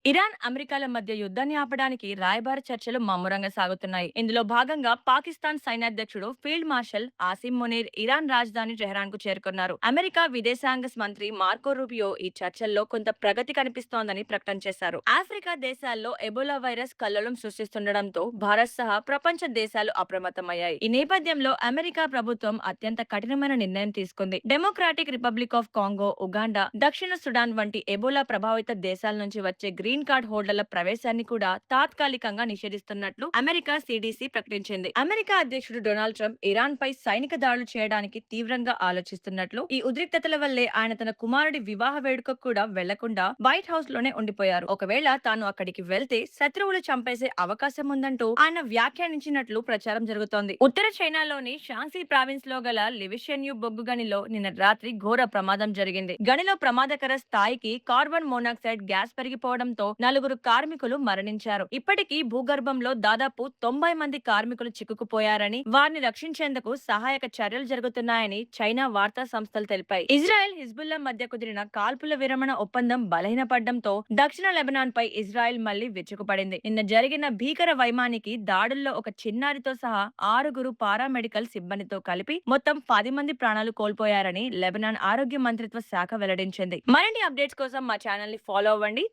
Iran, అమెరికాల మధ్య యుద్ధాన్ని ఆపడానికి రాయబార చర్చలు ముమ్మరంగా సాగుతున్నాయి. ఇందులో భాగంగా పాకిస్తాన్ సైన్యాధ్యక్షుడు field marshal Asim Munir Iran రాజధాని టెహ్రాన్ కు చేరుకున్నారు. అమెరికా విదేశాంగ మంత్రి మార్కో రూబియో ఈ చర్చల్లో కొంత ప్రగతి కనిపిస్తోందని ప్రకటన చేశారు. ఆఫ్రికా దేశాల్లో ఎబోలా వైరస్ కల్లోలం సృష్టిస్తుండటంతో భారత్ సహా ప్రపంచ దేశాలు అప్రమత్తమయ్యాయి. ఈ నేపథ్యంలో అమెరికా ప్రభుత్వం అత్యంత కఠినమైన నిర్ణయం తీసుకుంది. Democratic republic of Congo, Uganda, దక్షిణ సుడాన్ వంటి ఎబోలా ప్రభావిత దేశాల నుంచి వచ్చే గ్రీన్ కార్డ్ హోల్డర్ల ప్రవేశాన్ని కూడా తాత్కాలికంగా నిషేధిస్తున్నట్లు అమెరికా సిడిసి ప్రకటించింది. అమెరికా అధ్యక్షుడు డొనాల్డ్ ట్రంప్ ఇరాన్ పై సైనిక దాడులు చేయడానికి తీవ్రంగా ఆలోచిస్తున్నట్లు, ఈ ఉద్రిక్తతల వల్లే ఆయన తన కుమారుడి వివాహ వేడుకకు కూడా వెళ్లకుండా వైట్ హౌస్ లోనే ఉండిపోయారు. ఒకవేళ తాను అక్కడికి వెళ్తే శత్రువులు చంపేసే అవకాశం ఉందంటూ ఆయన వ్యాఖ్యానించినట్లు ప్రచారం జరుగుతోంది. ఉత్తర చైనాలోని షాన్సీ ప్రావిన్స్ లో గల లివిషెన్యూ బొగ్గు గనిలో నిన్న రాత్రి ఘోర ప్రమాదం జరిగింది. గనిలో ప్రమాదకర స్థాయికి కార్బన్ మోనాక్సైడ్ గ్యాస్ పెరిగిపోవడంతో నలుగురు కార్మికులు మరణించారు. ఇప్పటికీ భూగర్భంలో దాదాపు 90 మంది కార్మికులు చిక్కుకుపోయారని, వారిని రక్షించేందుకు సహాయక చర్యలు జరుగుతున్నాయని చైనా వార్తా సంస్థలు తెలిపాయి. ఇజ్రాయెల్, హిజ్బుల్లా మధ్య కుదిరిన కాల్పుల విరమణ ఒప్పందం బలహీనపడడంతో దక్షిణ లెబనాన్ పై ఇజ్రాయెల్ మళ్లీ విరుచుకుపడింది. నిన్న జరిగిన భీకర వైమానికి దాడుల్లో ఒక చిన్నారితో సహా 6గురు పారామెడికల్ సిబ్బందితో కలిపి మొత్తం 10 మంది ప్రాణాలు కోల్పోయారని లెబనాన్ ఆరోగ్య మంత్రిత్వ శాఖ వెల్లడించింది. మరిన్ని అప్డేట్స్ కోసం మా ఛానల్ ని ఫాలో అవ్వండి.